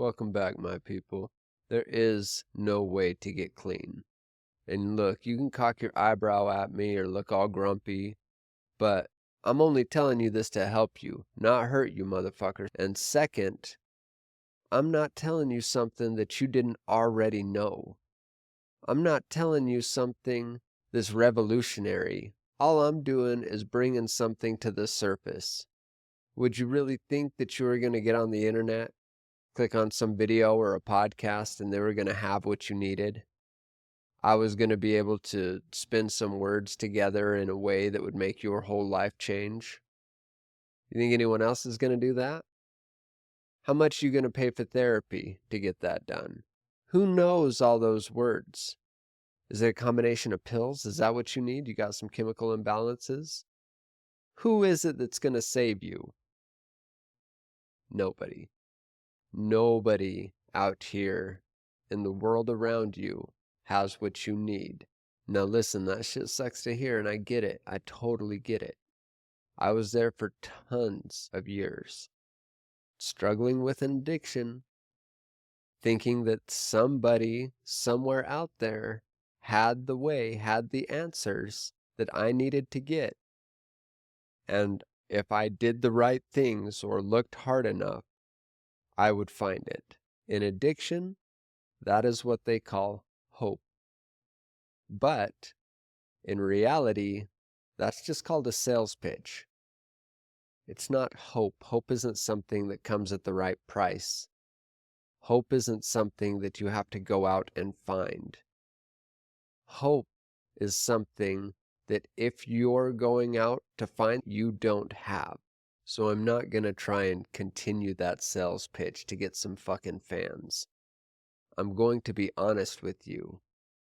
Welcome back, my people. There is no way to get clean. And look, you can cock your eyebrow at me or look all grumpy, but I'm only telling you this to help you, not hurt you, motherfuckers. And second, I'm not telling you something that you didn't already know. I'm not telling you something that's revolutionary. All I'm doing is bringing something to the surface. Would you really think that you were going to get on the internet, click on some video or a podcast, and they were going to have what you needed? I was going to be able to spin some words together in a way that would make your whole life change? You think anyone else is going to do that? How much are you going to pay for therapy to get that done? Who knows all those words? Is it a combination of pills? Is that what you need? You got some chemical imbalances? Who is it that's going to save you? Nobody. Nobody out here in the world around you has what you need. Now listen, that shit sucks to hear, and I get it. I totally get it. I was there for tons of years, struggling with an addiction, thinking that somebody somewhere out there had the way, had the answers that I needed to get. And if I did the right things or looked hard enough, I would find it. In addiction, that is what they call hope. But in reality, that's just called a sales pitch. It's not hope. Hope isn't something that comes at the right price. Hope isn't something that you have to go out and find. Hope is something that if you're going out to find, you don't have. So I'm not going to try and continue that sales pitch to get some fucking fans. I'm going to be honest with you.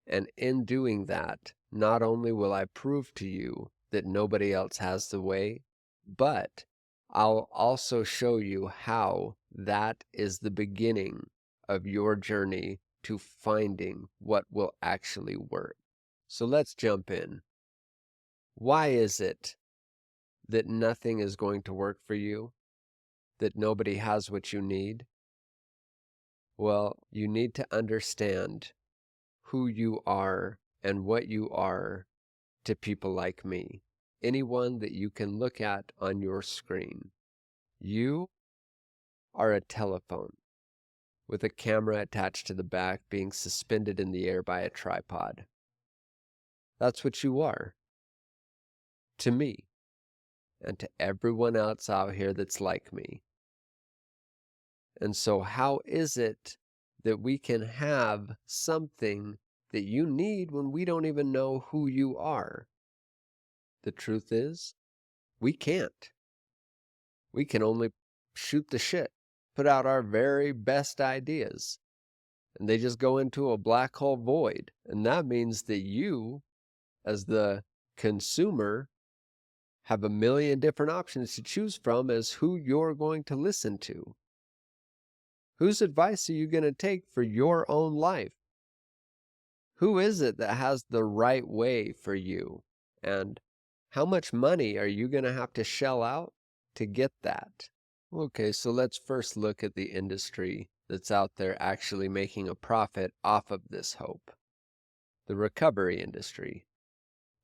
And in doing that, not only will I prove to you that nobody else has the way, but I'll also show you how that is the beginning of your journey to finding what will actually work. So let's jump in. Why is it that nothing is going to work for you? That nobody has what you need? Well, you need to understand who you are and what you are to people like me. Anyone that you can look at on your screen. You are a telephone with a camera attached to the back being suspended in the air by a tripod. That's what you are. To me. And to everyone else out here that's like me. And so how is it that we can have something that you need when we don't even know who you are? The truth is, we can't. We can only shoot the shit, put out our very best ideas, and they just go into a black hole void. And that means that you, as the consumer, have a million different options to choose from as who you're going to listen to. Whose advice are you going to take for your own life? Who is it that has the right way for you? And how much money are you going to have to shell out to get that? Okay, so let's first look at the industry that's out there actually making a profit off of this hope. The recovery industry.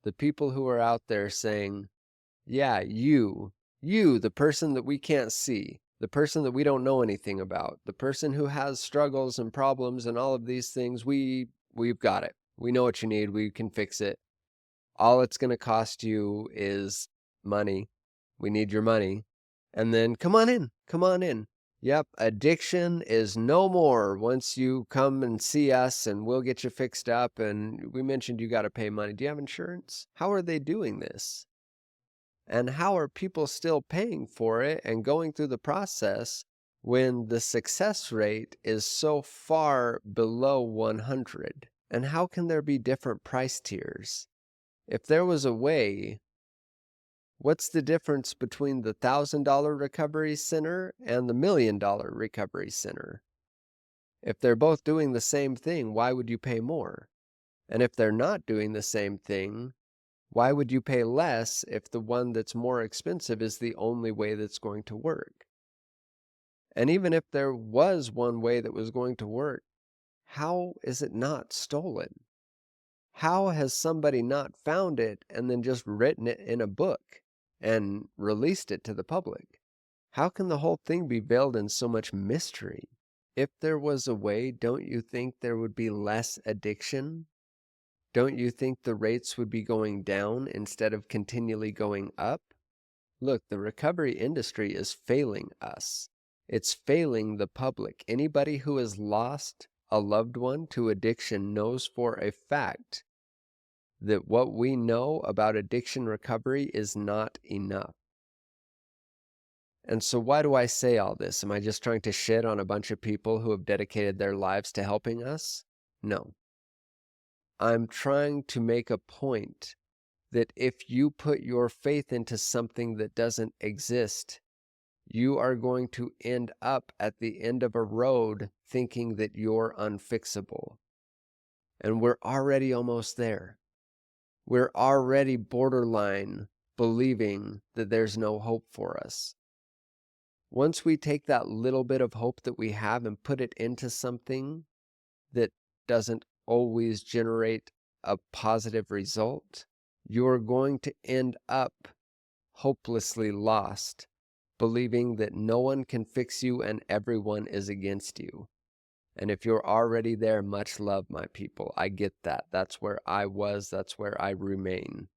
The people who are out there saying, yeah, you, the person that we can't see, the person that we don't know anything about, the person who has struggles and problems and all of these things, we've got it. We know what you need. We can fix it. All it's going to cost you is money. We need your money. And then come on in. Yep, addiction is no more once you come and see us, and we'll get you fixed up. And we mentioned you got to pay money. Do you have insurance? How are they doing this? And how are people still paying for it and going through the process when the success rate is so far below 100? And how can there be different price tiers? If there was a way, what's the difference between the $1,000 recovery center and the $1 million recovery center? If they're both doing the same thing, why would you pay more? And if they're not doing the same thing, why would you pay less if the one that's more expensive is the only way that's going to work? And even if there was one way that was going to work, how is it not stolen? How has somebody not found it and then just written it in a book and released it to the public? How can the whole thing be veiled in so much mystery? If there was a way, don't you think there would be less addiction? Don't you think the rates would be going down instead of continually going up? Look, the recovery industry is failing us. It's failing the public. Anybody who has lost a loved one to addiction knows for a fact that what we know about addiction recovery is not enough. And so why do I say all this? Am I just trying to shit on a bunch of people who have dedicated their lives to helping us? No. I'm trying to make a point that if you put your faith into something that doesn't exist, you are going to end up at the end of a road thinking that you're unfixable. And we're already almost there. We're already borderline believing that there's no hope for us. Once we take that little bit of hope that we have and put it into something that doesn't always generate a positive result, you're going to end up hopelessly lost, believing that no one can fix you and everyone is against you. And if you're already there, much love, my people. I get that. That's where I was. That's where I remain.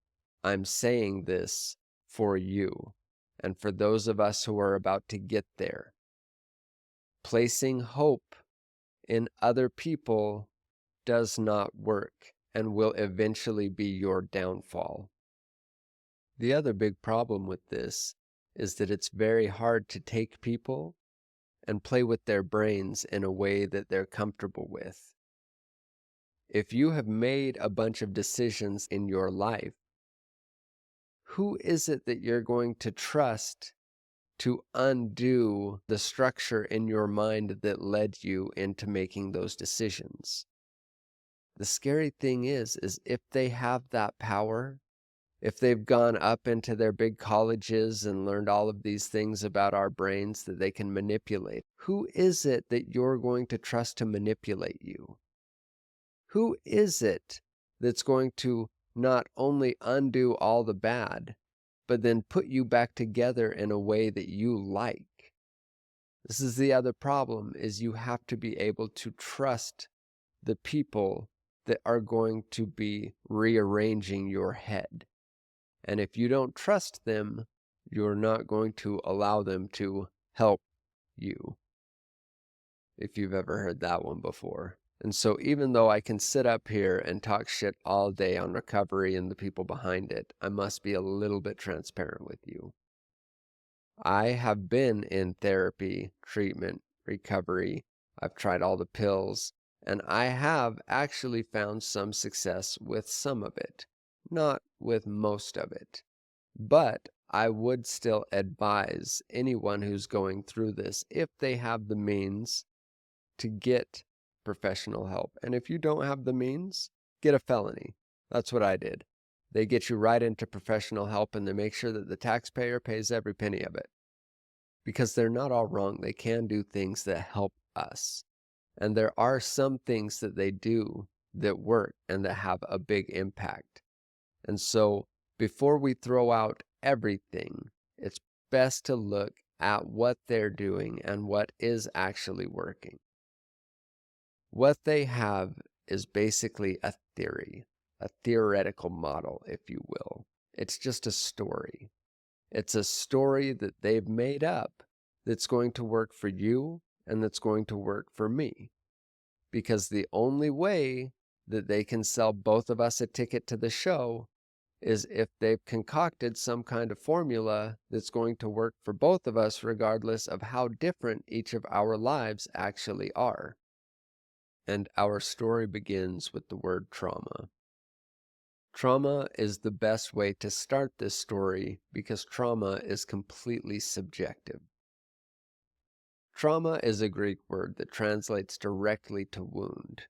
I'm saying this for you and for those of us who are about to get there. Placing hope in other people does not work and will eventually be your downfall. The other big problem with this is that it's very hard to take people and play with their brains in a way that they're comfortable with. If you have made a bunch of decisions in your life, who is it that you're going to trust to undo the structure in your mind that led you into making those decisions? The scary thing is if they have that power, if they've gone up into their big colleges and learned all of these things about our brains that they can manipulate, who is it that you're going to trust to manipulate you? Who is it that's going to not only undo all the bad, but then put you back together in a way that you like? This is the other problem, is you have to be able to trust the people that are going to be rearranging your head. And if you don't trust them, you're not going to allow them to help you. If you've ever heard that one before. And so even though I can sit up here and talk shit all day on recovery and the people behind it, I must be a little bit transparent with you. I have been in therapy, treatment, recovery. I've tried all the pills, and I have actually found some success with some of it, not with most of it. But I would still advise anyone who's going through this, if they have the means, to get professional help. And if you don't have the means, get a felony. That's what I did. They get you right into professional help and they make sure that the taxpayer pays every penny of it. Because they're not all wrong. They can do things that help us. And there are some things that they do that work and that have a big impact. And so before we throw out everything, it's best to look at what they're doing and what is actually working. What they have is basically a theory, a theoretical model, if you will. It's just a story. It's a story that they've made up that's going to work for you and that's going to work for me. Because the only way that they can sell both of us a ticket to the show is if they've concocted some kind of formula that's going to work for both of us regardless of how different each of our lives actually are. And our story begins with the word trauma. Trauma is the best way to start this story because trauma is completely subjective. Trauma is a Greek word that translates directly to wound,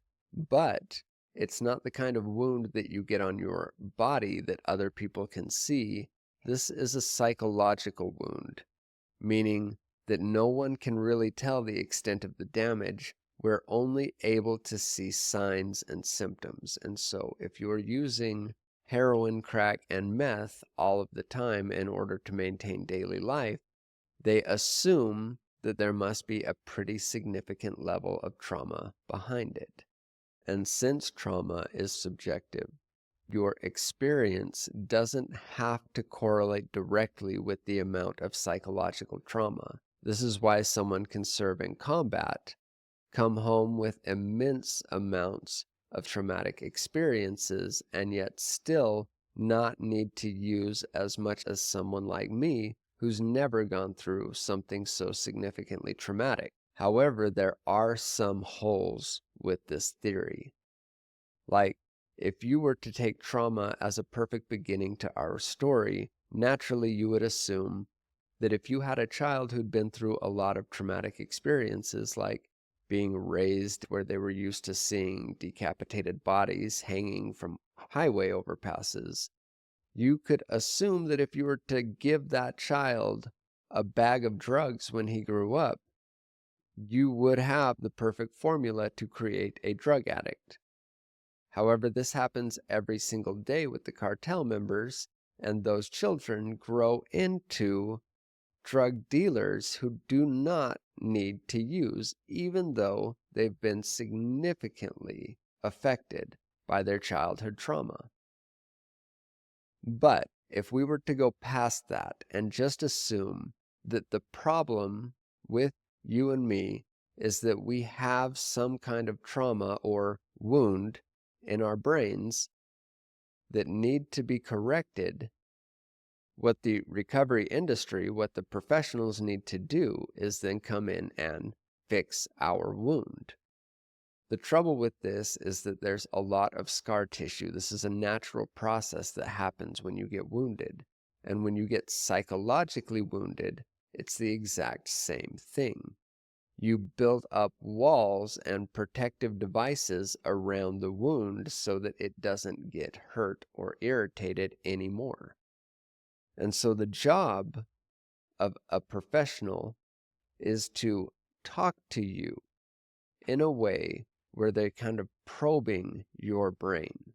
but it's not the kind of wound that you get on your body that other people can see. This is a psychological wound, meaning that no one can really tell the extent of the damage. We're only able to see signs and symptoms. And so if you're using heroin, crack, and meth all of the time in order to maintain daily life, they assume that there must be a pretty significant level of trauma behind it. And since trauma is subjective, your experience doesn't have to correlate directly with the amount of psychological trauma. This is why someone can serve in combat, come home with immense amounts of traumatic experiences, and yet still not need to use as much as someone like me who's never gone through something so significantly traumatic. However, there are some holes with this theory. Like, if you were to take trauma as a perfect beginning to our story, naturally you would assume that if you had a child who'd been through a lot of traumatic experiences, like being raised where they were used to seeing decapitated bodies hanging from highway overpasses, you could assume that if you were to give that child a bag of drugs when he grew up, you would have the perfect formula to create a drug addict. However, this happens every single day with the cartel members, and those children grow into drug dealers who do not need to use, even though they've been significantly affected by their childhood trauma. But if we were to go past that and just assume that the problem with you and me is that we have some kind of trauma or wound in our brains that need to be corrected, what the recovery industry, what the professionals need to do is then come in and fix our wound. The trouble with this is that there's a lot of scar tissue. This is a natural process that happens when you get wounded. And when you get psychologically wounded, it's the exact same thing. You build up walls and protective devices around the wound so that it doesn't get hurt or irritated anymore. And so the job of a professional is to talk to you in a way where they're kind of probing your brain.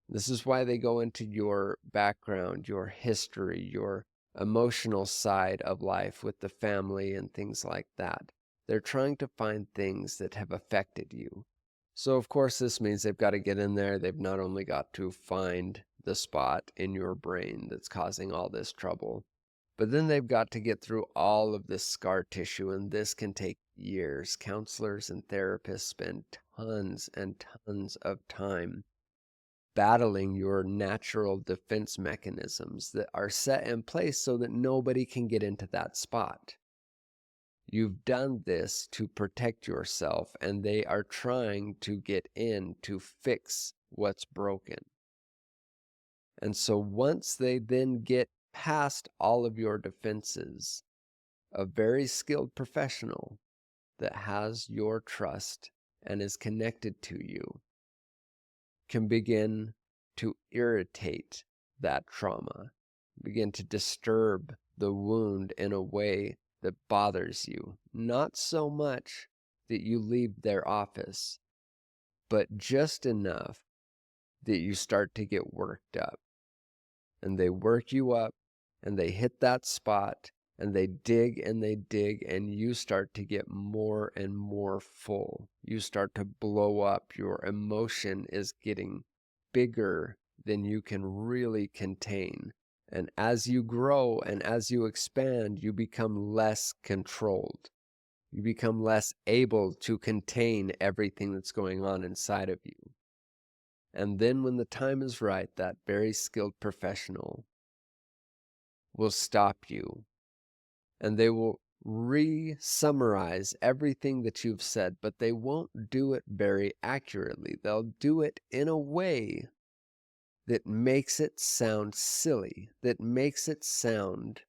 This is why they go into your background, your history, your emotional side of life with the family and things like that. They're trying to find things that have affected you. So, of course, this means they've got to get in there. They've not only got to find the spot in your brain that's causing all this trouble, but then they've got to get through all of this scar tissue, and this can take years. Counselors and therapists spend tons and tons of time battling your natural defense mechanisms that are set in place so that nobody can get into that spot. You've done this to protect yourself, and they are trying to get in to fix what's broken. And so once they then get past all of your defenses, a very skilled professional that has your trust and is connected to you can begin to irritate that trauma, begin to disturb the wound in a way that bothers you. Not so much that you leave their office, but just enough that you start to get worked up. And they work you up, and they hit that spot, and they dig, and you start to get more and more full. You start to blow up. Your emotion is getting bigger than you can really contain. And as you grow and as you expand, you become less controlled. You become less able to contain everything that's going on inside of you. And then when the time is right, that very skilled professional will stop you, and they will re-summarize everything that you've said, but they won't do it very accurately. They'll do it in a way that makes it sound silly, that makes it sound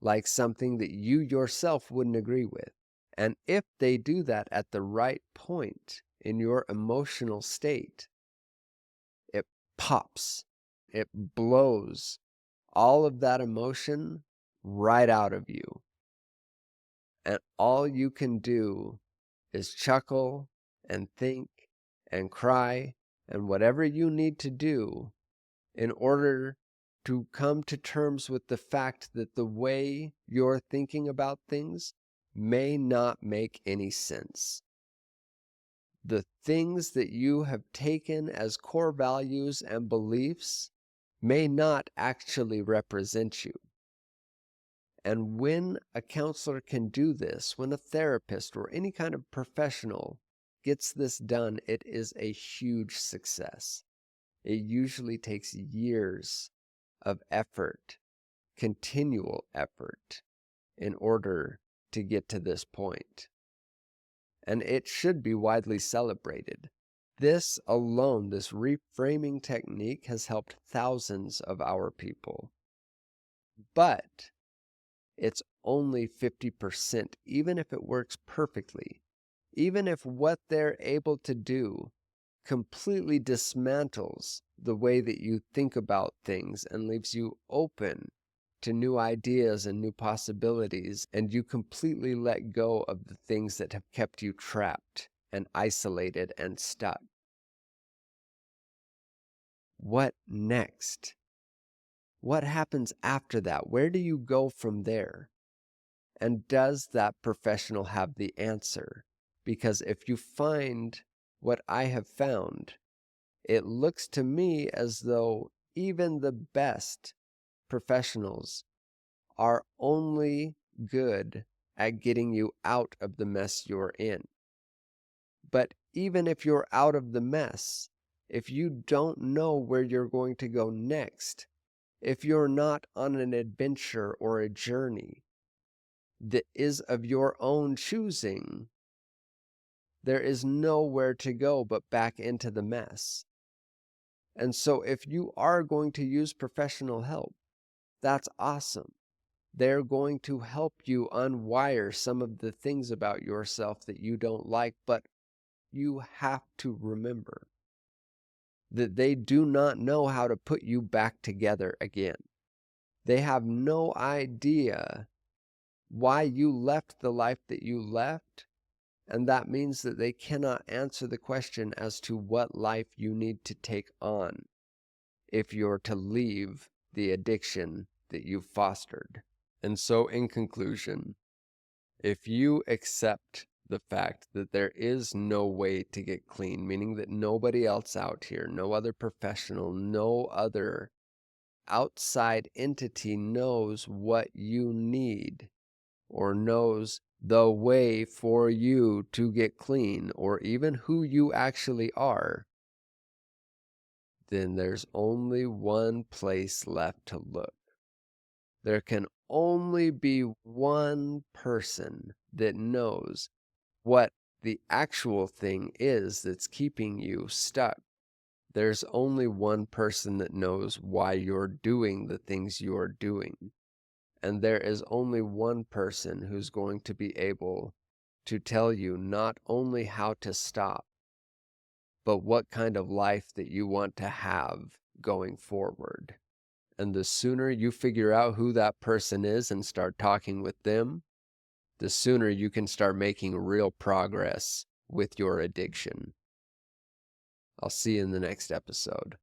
like something that you yourself wouldn't agree with. And if they do that at the right point in your emotional state, it pops, it blows all of that emotion right out of you. And all you can do is chuckle and think and cry and whatever you need to do in order to come to terms with the fact that the way you're thinking about things may not make any sense. The things that you have taken as core values and beliefs may not actually represent you. And when a counselor can do this, when a therapist or any kind of professional gets this done, it is a huge success. It usually takes years of effort, continual effort, in order to get to this point. And it should be widely celebrated. This alone, this reframing technique, has helped thousands of our people. But it's only 50%, even if it works perfectly. Even if what they're able to do completely dismantles the way that you think about things and leaves you open to new ideas and new possibilities, and you completely let go of the things that have kept you trapped and isolated and stuck. What next? What happens after that? Where do you go from there? And does that professional have the answer? Because if you find what I have found, it looks to me as though even the best professionals are only good at getting you out of the mess you're in. But even if you're out of the mess, if you don't know where you're going to go next, if you're not on an adventure or a journey that is of your own choosing, there is nowhere to go but back into the mess. And so if you are going to use professional help, that's awesome. They're going to help you unwire some of the things about yourself that you don't like, but you have to remember that they do not know how to put you back together again. They have no idea why you left the life that you left, and that means that they cannot answer the question as to what life you need to take on if you're to leave the addiction that you've fostered. And so, in conclusion, if you accept the fact that there is no way to get clean, meaning that nobody else out here, no other professional, no other outside entity knows what you need or knows the way for you to get clean or even who you actually are, then there's only one place left to look. There can only be one person that knows what the actual thing is that's keeping you stuck. There's only one person that knows why you're doing the things you're doing. And there is only one person who's going to be able to tell you not only how to stop, but what kind of life that you want to have going forward. And the sooner you figure out who that person is and start talking with them, the sooner you can start making real progress with your addiction. I'll see you in the next episode.